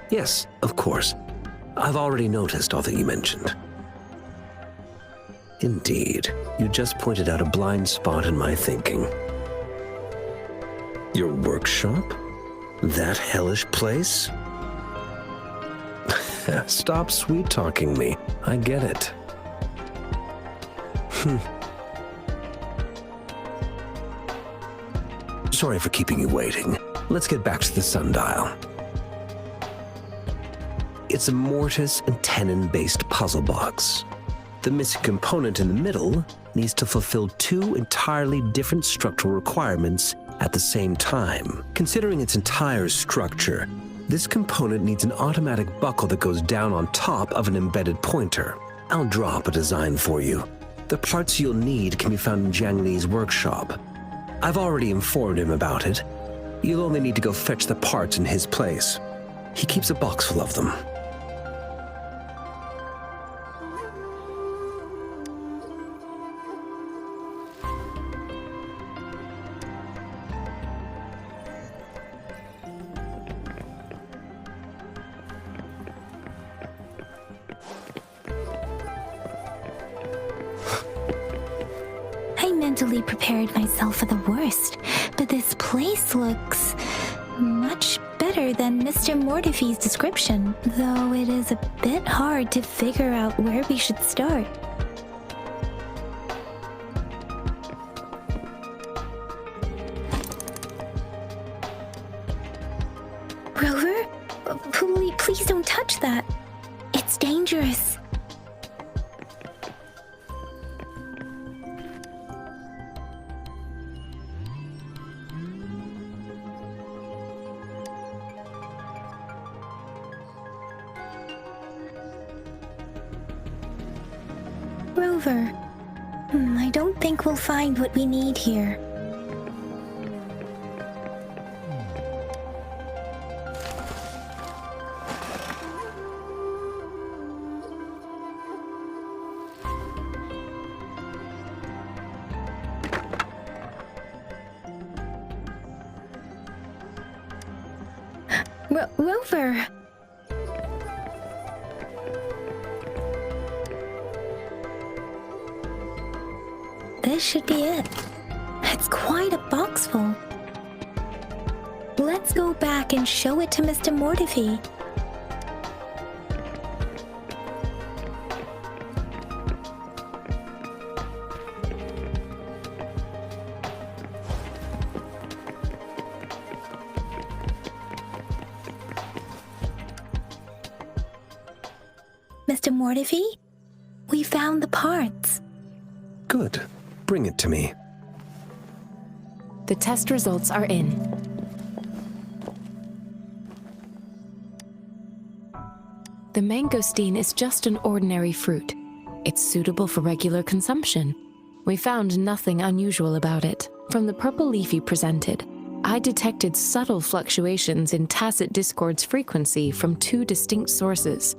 Yes, of course. I've already noticed all that you mentioned. Indeed, you just pointed out a blind spot in my thinking. Your workshop? That hellish place? Stop sweet-talking me. I get it. Sorry for keeping you waiting. Let's get back to the sundial. It's a mortise and tenon-based puzzle box. The missing component in the middle needs to fulfill two entirely different structural requirements at the same time. Considering its entire structure, this component needs an automatic buckle that goes down on top of an embedded pointer. I'll draw up a design for you. The parts you'll need can be found in Jiang Li's workshop. I've already informed him about it. You'll only need to go fetch the parts in his place. He keeps a box full of them. Mentally prepared myself for the worst, but this place looks much better than Mr. Mortify's description, though it is a bit hard to figure out where we should start. Rover? Please don't touch that. It's dangerous. Rover, I don't think we'll find what we need here. Rover! This should be it. It's quite a box full. Let's go back and show it to Mr. Mortify. Mr. Mortify, we found the parts. Good. Bring it to me. The test results are in. The mangosteen is just an ordinary fruit. It's suitable for regular consumption. We found nothing unusual about it. From the purple leaf you presented, I detected subtle fluctuations in tacit discord's frequency from two distinct sources,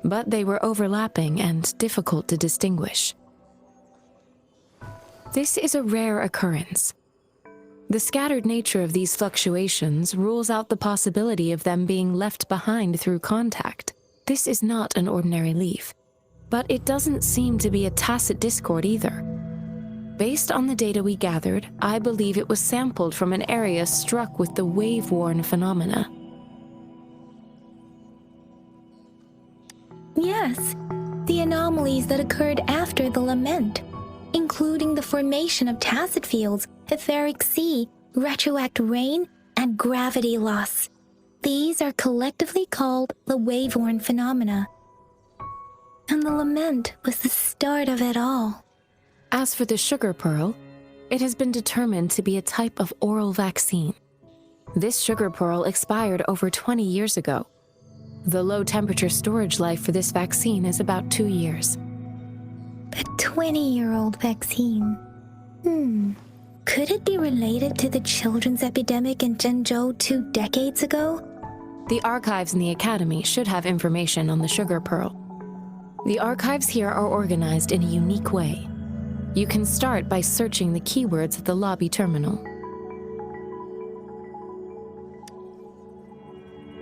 but they were overlapping and difficult to distinguish. This is a rare occurrence. The scattered nature of these fluctuations rules out the possibility of them being left behind through contact. This is not an ordinary leaf, but it doesn't seem to be a tacit discord either. Based on the data we gathered, I believe it was sampled from an area struck with the wave-worn phenomena. Yes, the anomalies that occurred after the lament, including the formation of tacit fields, etheric sea, retroact rain, and gravity loss. These are collectively called the wave-worn phenomena. And the lament was the start of it all. As for the sugar pearl, it has been determined to be a type of oral vaccine. This sugar pearl expired over 20 years ago. The low-temperature storage life for this vaccine is about 2 years. A 20-year-old vaccine. Could it be related to the children's epidemic in Zhengzhou 2 decades ago? The archives in the Academy should have information on the sugar pearl. The archives here are organized in a unique way. You can start by searching the keywords at the lobby terminal.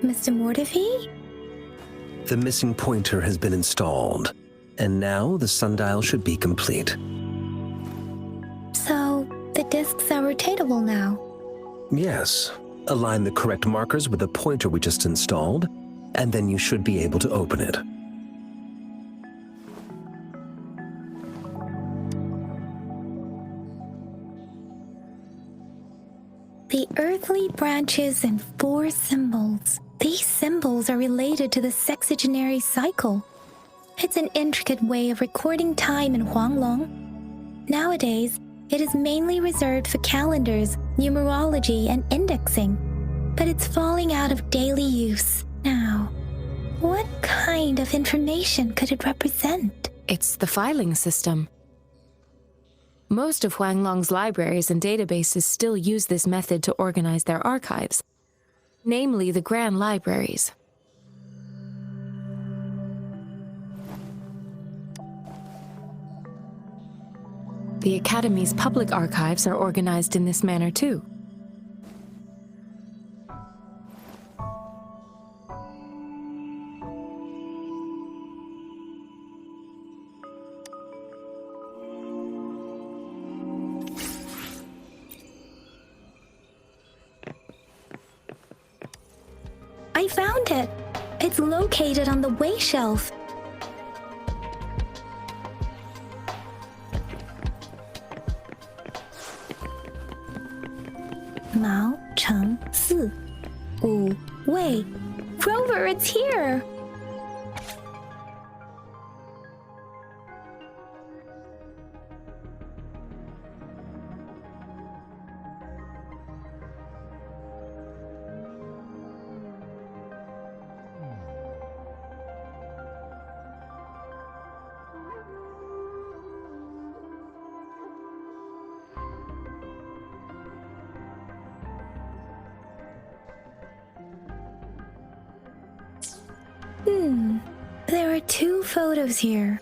Mr. Mortefi? The missing pointer has been installed, and now the sundial should be complete. So, the discs are rotatable now. Yes. Align the correct markers with the pointer we just installed, and then you should be able to open it. The earthly branches and 4 symbols. These symbols are related to the sexagenary cycle. It's an intricate way of recording time in Huanglong. Nowadays, it is mainly reserved for calendars, numerology, and indexing, but it's falling out of daily use now. What kind of information could it represent? It's the filing system. Most of Huanglong's libraries and databases still use this method to organize their archives, namely the Grand Libraries. The Academy's public archives are organized in this manner too. I found it! It's located on the way shelf. Mao Cheng Si Wu Wei. Rover, it's here! There are 2 photos here.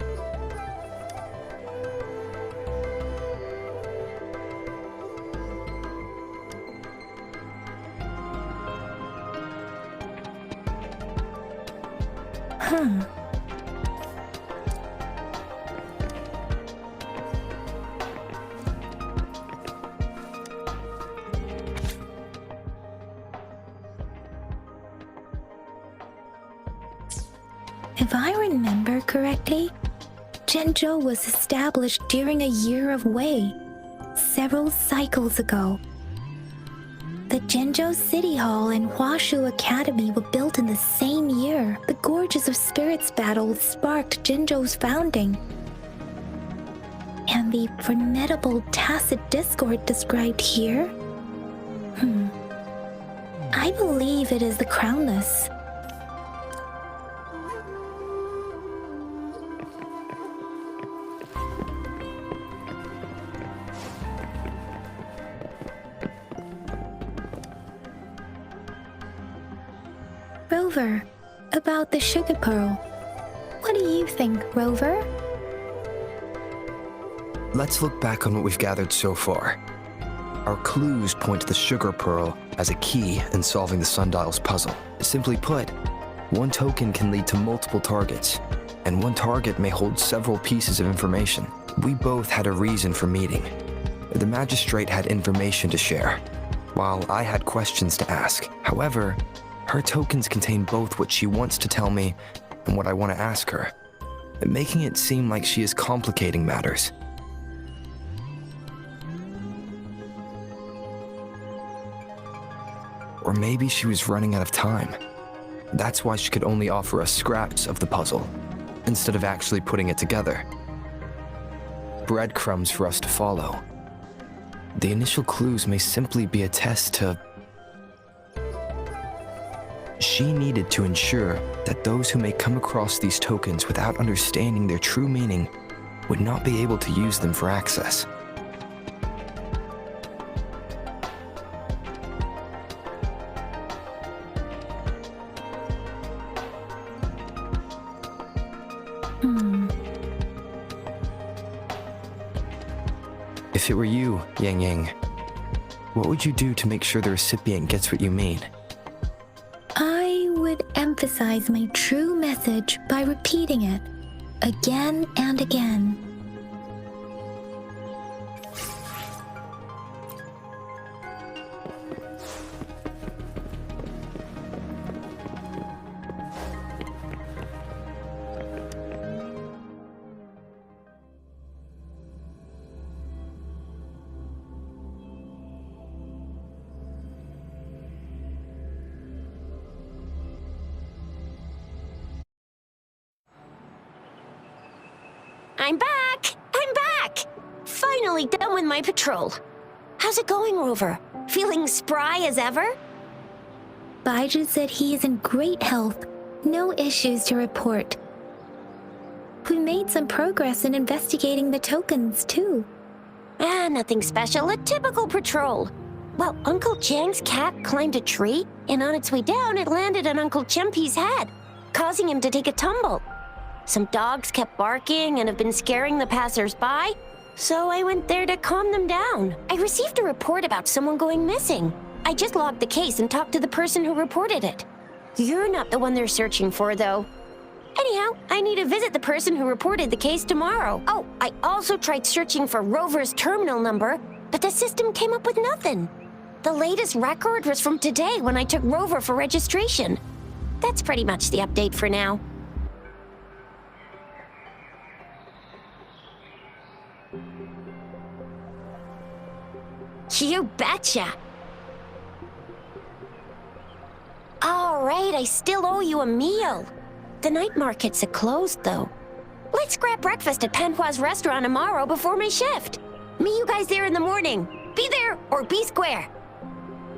If I remember correctly, Zhenzhou was established during a year of Wei, several cycles ago. The Zhenzhou City Hall and Huashu Academy were built in the same year. The Gorges of Spirits battle sparked Zhenzhou's founding. And the formidable tacit discord described here? I believe it is the Crownless. Rover, about the sugar pearl. What do you think, Rover? Let's look back on what we've gathered so far. Our clues point to the sugar pearl as a key in solving the sundial's puzzle. Simply put, one token can lead to multiple targets, and one target may hold several pieces of information. We both had a reason for meeting. The magistrate had information to share, while I had questions to ask. However, her tokens contain both what she wants to tell me and what I want to ask her, making it seem like she is complicating matters. Or maybe she was running out of time. That's why she could only offer us scraps of the puzzle, instead of actually putting it together. Breadcrumbs for us to follow. The initial clues may simply be a test to... She needed to ensure that those who may come across these tokens without understanding their true meaning would not be able to use them for access. If it were you, Yang Yang, what would you do to make sure the recipient gets what you mean? I emphasize my true message by repeating it again and again. I'm back! I'm back! Finally done with my patrol. How's it going, Rover? Feeling spry as ever? Baiju said he is in great health, no issues to report. We made some progress in investigating the tokens, too. Nothing special, a typical patrol. Well, Uncle Chang's cat climbed a tree, and on its way down, it landed on Uncle Chempi's head, causing him to take a tumble. Some dogs kept barking and have been scaring the passers-by, so I went there to calm them down. I received a report about someone going missing. I just logged the case and talked to the person who reported it. You're not the one they're searching for, though. Anyhow, I need to visit the person who reported the case tomorrow. Oh, I also tried searching for Rover's terminal number, but the system came up with nothing. The latest record was from today when I took Rover for registration. That's pretty much the update for now. You betcha! All right, I still owe you a meal. The night markets are closed, though. Let's grab breakfast at Panhua's restaurant tomorrow before my shift. Meet you guys there in the morning. Be there or be square.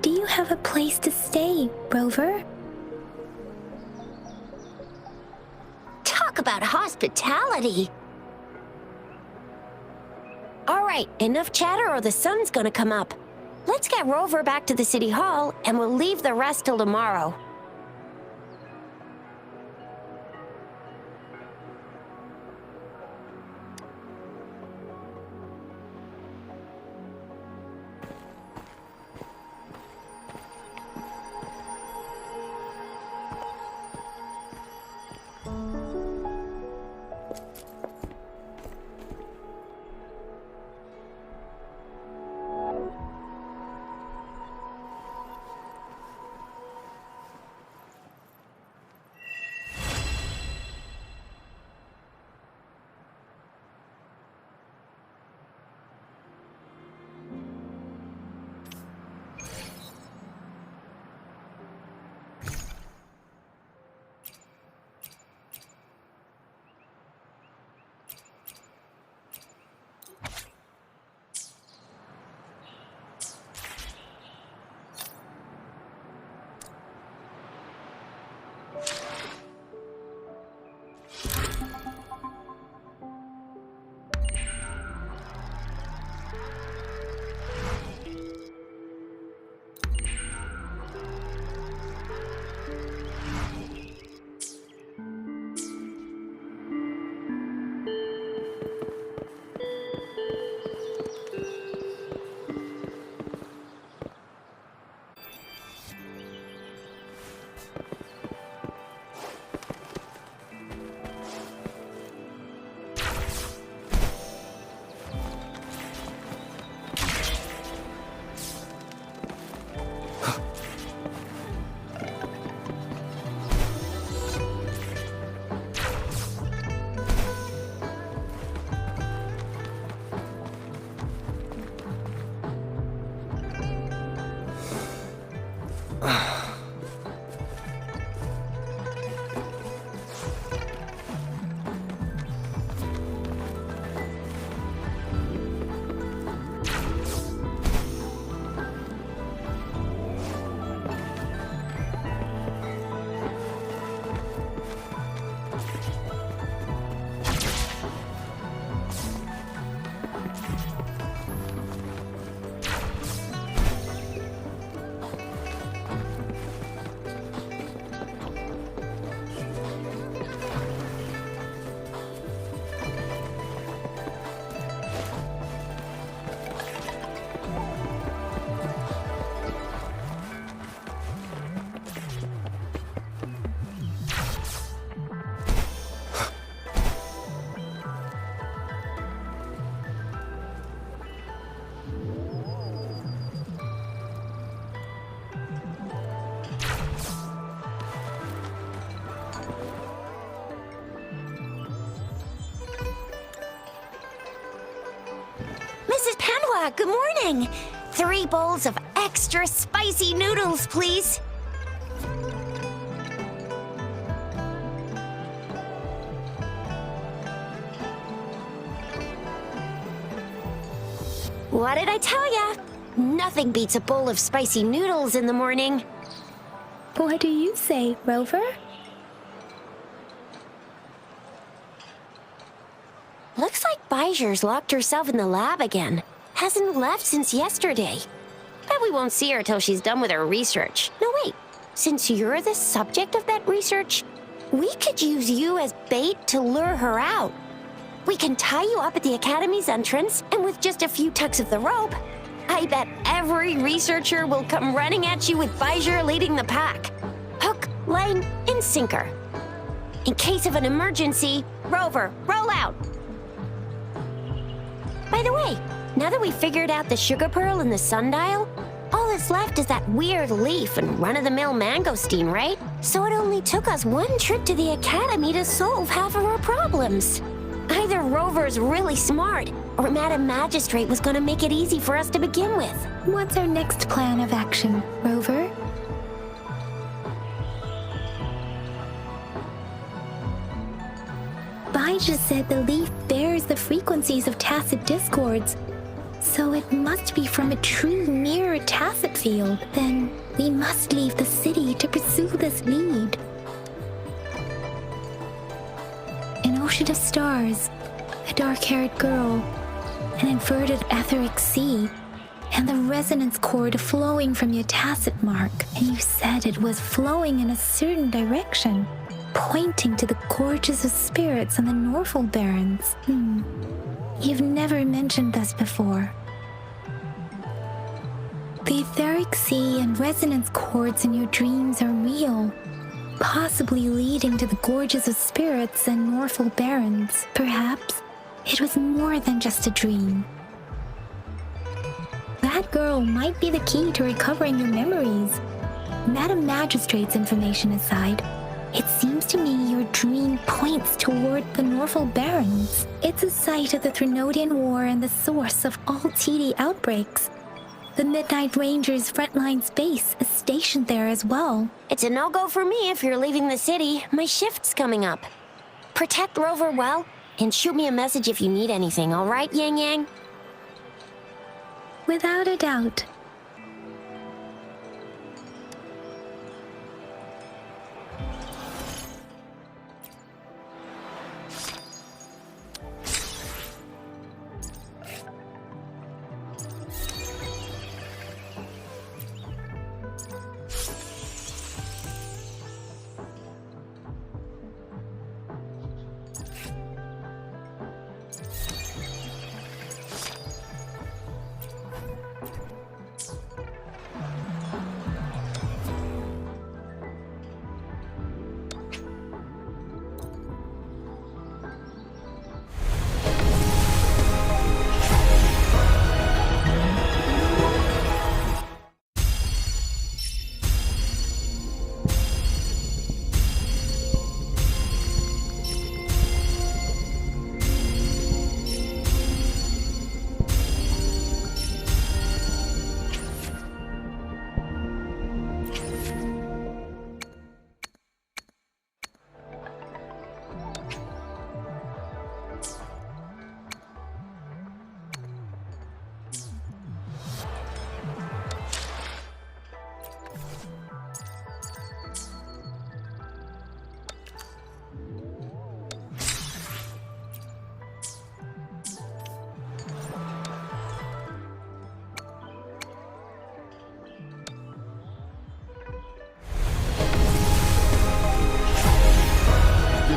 Do you have a place to stay, Rover? Talk about hospitality. All right, enough chatter or the sun's gonna come up. Let's get Rover back to the city hall, and we'll leave the rest till tomorrow. good morning. 3 bowls of extra spicy noodles, please. What did I tell ya? Nothing beats a bowl of spicy noodles in the morning. What do you say, Rover? Looks like Bijur's locked herself in the lab again. Hasn't left since yesterday. Bet we won't see her till she's done with her research. No, wait. Since you're the subject of that research, we could use you as bait to lure her out. We can tie you up at the Academy's entrance, and with just a few tugs of the rope, I bet every researcher will come running at you with Bijur leading the pack. Hook, line, and sinker. In case of an emergency, Rover, roll out. By the way, now that we've figured out the sugar pearl and the sundial, all that's left is that weird leaf and run-of-the-mill mangosteen, right? So it only took us 1 trip to the Academy to solve half of our problems. Either Rover's really smart, or Madam Magistrate was gonna make it easy for us to begin with. What's our next plan of action, Rover? Bijah said the leaf bears the frequencies of tacit discords, so it must be from a tree near a tacit field. Then we must leave the city to pursue this lead. An ocean of stars, a dark-haired girl, an inverted etheric sea, and the resonance cord flowing from your tacit mark. And you said it was flowing in a certain direction, pointing to the gorges of spirits and the Norful Barrens. You've never mentioned this before. The etheric sea and resonance cords in your dreams are real, possibly leading to the gorges of spirits and Norful Barrens. Perhaps it was more than just a dream. That girl might be the key to recovering your memories. Madam Magistrate's information aside, it seems to me your dream points toward the Norful Barrens. It's a site of the Threnodian War and the source of all TD outbreaks. The Midnight Rangers' frontline base is stationed there as well. It's a no-go for me if you're leaving the city. My shift's coming up. Protect Rover well, and shoot me a message if you need anything, all right, Yang Yang? Without a doubt.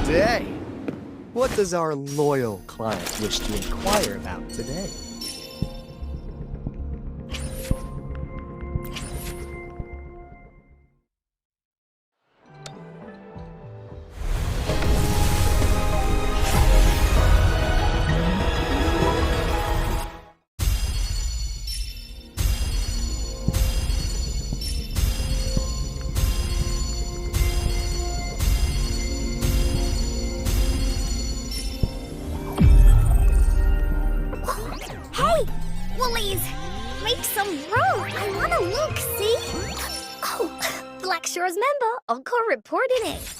Today, what does our loyal client wish to inquire about today? Please, make some room. I want to look, see? Oh, Black Shore's member, Uncle reported it.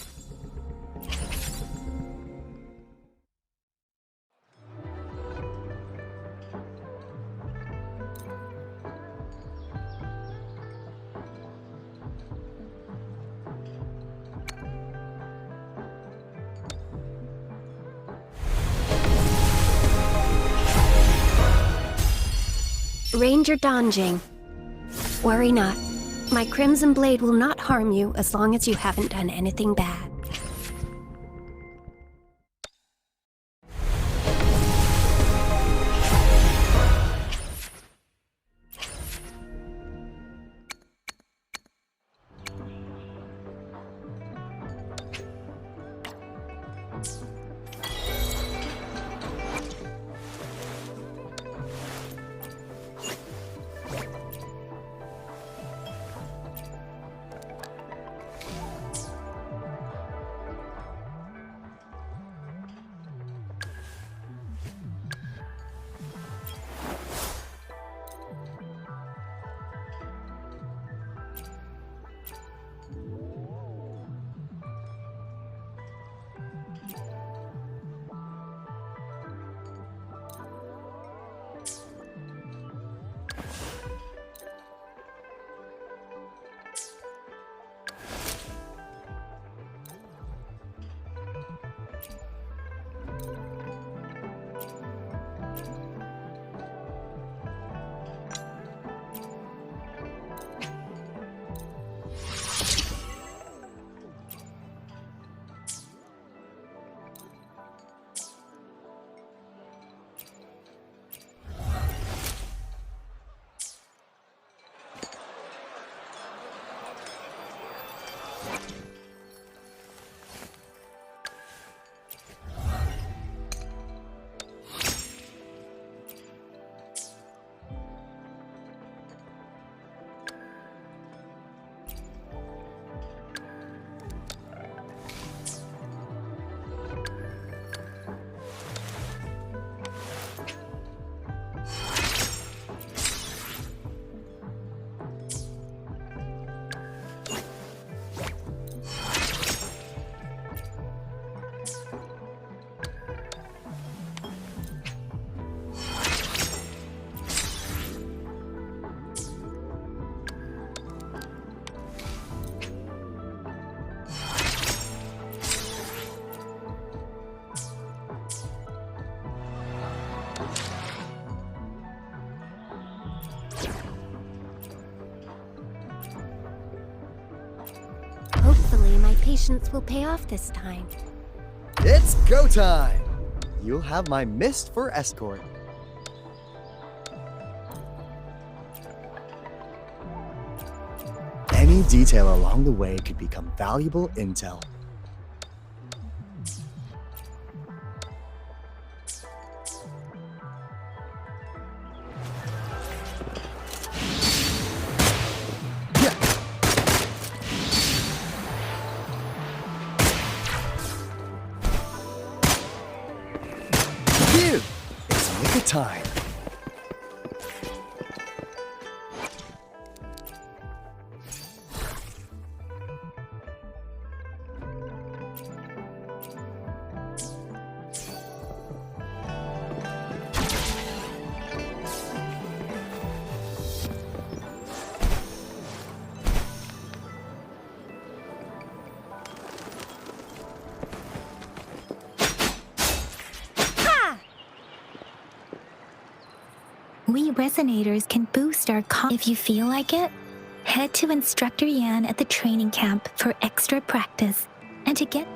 Ranger Donjing. Worry not. My Crimson Blade will not harm you as long as you haven't done anything bad. Hopefully, my patience will pay off this time. It's go time! You'll have my mist for escort. Any detail along the way could become valuable intel. Phew! It's nick of time. We resonators can boost our if you feel like it. Head to Instructor Yan at the training camp for extra practice and to get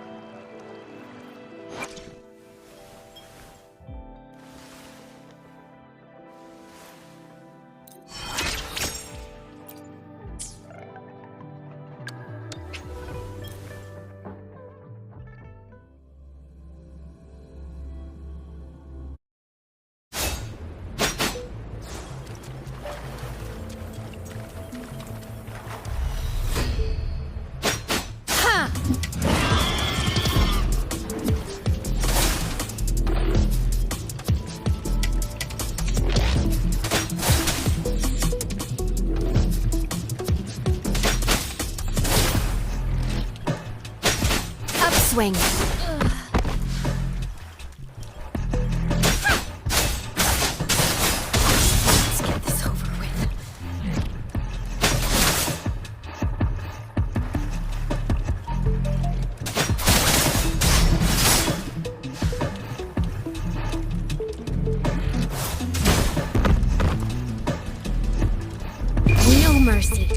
swing. Let's get this over with. No mercy.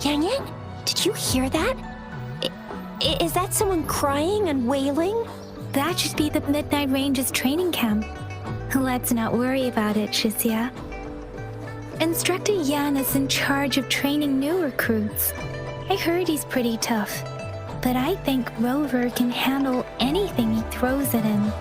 Yang Yang, did you hear that? Is that someone crying and wailing? That should be the Midnight Range's training camp. Let's not worry about it, Shisia. Instructor Yan is in charge of training new recruits. I heard he's pretty tough, but I think Rover can handle anything he throws at him.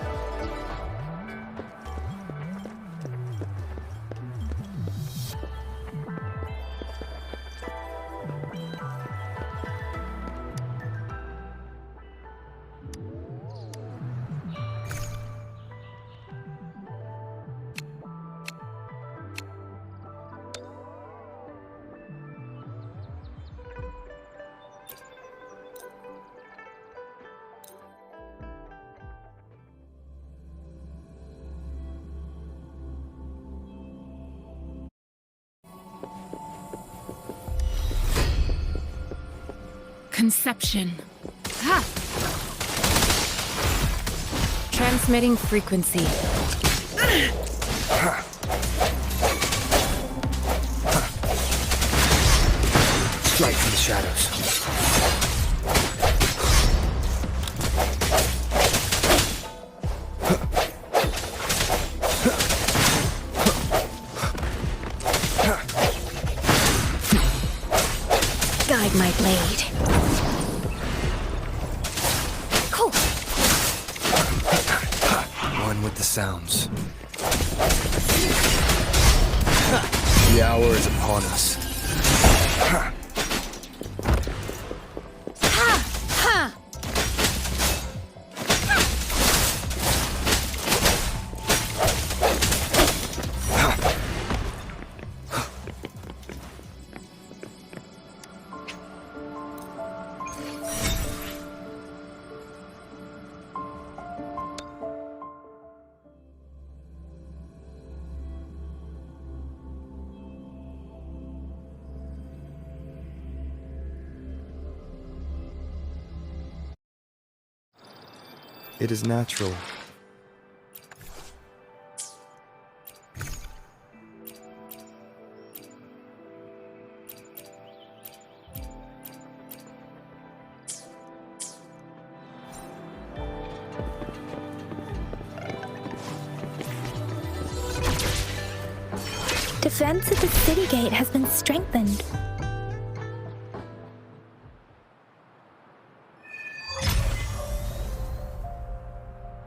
Conception. Ha! Transmitting frequency. Strike from the shadows. Guide my blade. Cool. One with the sounds. The hour is upon us. It is natural. Defense at the city gate has been strengthened.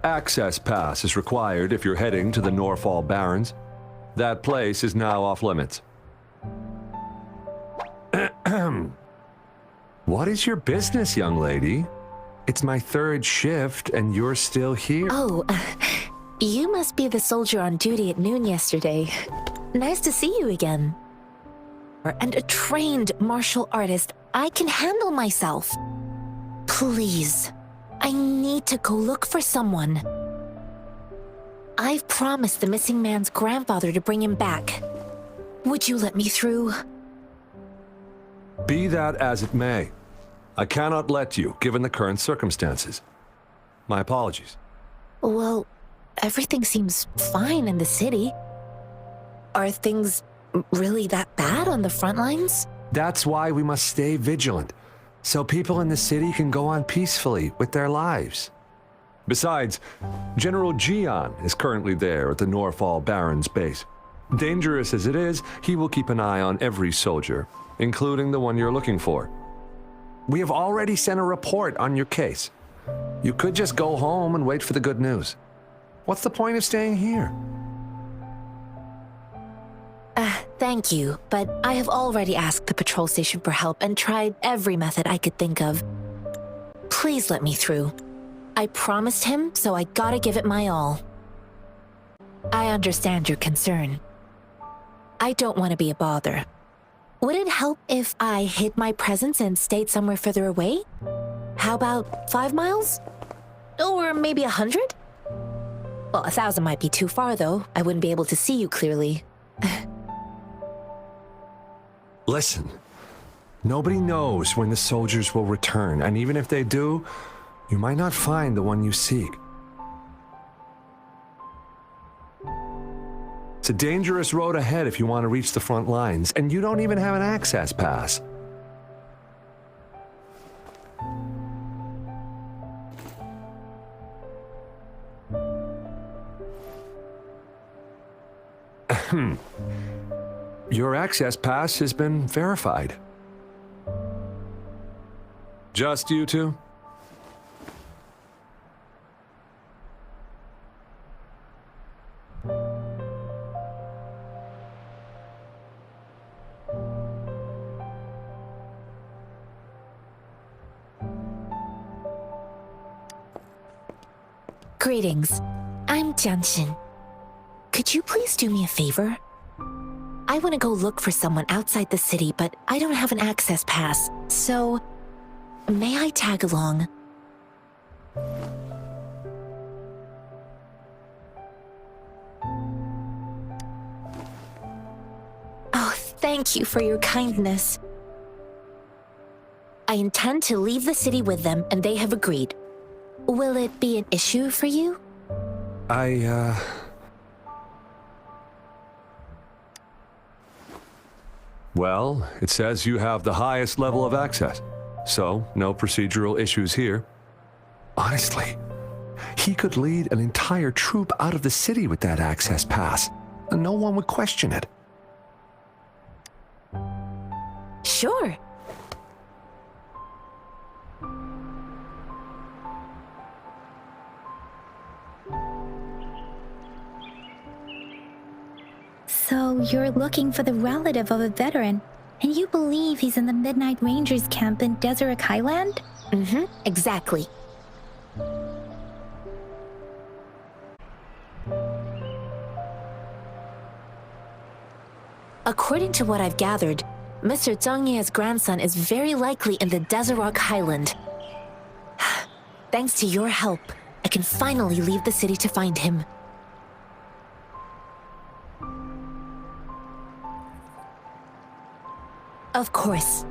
Access pass is required if you're heading to the Norfall Barrens. That place is now off limits. What is your business, young lady? It's my third shift and you're still here. Oh, you must be the soldier on duty at noon yesterday. Nice to see you again. And a trained martial artist, I can handle myself. Please, I need to go look for someone. I've promised the missing man's grandfather to bring him back. Would you let me through? Be that as it may, I cannot let you, given the current circumstances. My apologies. Well, everything seems fine in the city. Are things really that bad on the front lines? That's why we must stay vigilant, so people in the city can go on peacefully with their lives. Besides, General Jian is currently there at the Norfall Barons base. Dangerous as it is, he will keep an eye on every soldier, including the one you're looking for. We have already sent a report on your case. You could just go home and wait for the good news. What's the point of staying here? Thank you, but I have already asked the patrol station for help and tried every method I could think of. Please let me through. I promised him, so I gotta give it my all. I understand your concern. I don't want to be a bother. Would it help if I hid my presence and stayed somewhere further away? How about 5 miles? Or maybe 100? Well, 1,000 might be too far, though. I wouldn't be able to see you clearly. Listen, nobody knows when the soldiers will return, and even if they do, you might not find the one you seek. It's a dangerous road ahead if you want to reach the front lines, and you don't even have an access pass. Your access pass has been verified. Just you two? Greetings. I'm Jianshin. Could you please do me a favor? I want to go look for someone outside the city, but I don't have an access pass, so may I tag along? Oh, thank you for your kindness. I intend to leave the city with them, and they have agreed. Will it be an issue for you? Well, it says you have the highest level of access, so no procedural issues here. Honestly, he could lead an entire troop out of the city with that access pass, and no one would question it. Sure. So you're looking for the relative of a veteran, and you believe he's in the Midnight Rangers camp in Deseret Highland? Mm-hmm, exactly. According to what I've gathered, Mr. Zhang Ye's grandson is very likely in the Deseret Highland. Thanks to your help, I can finally leave the city to find him. Of course,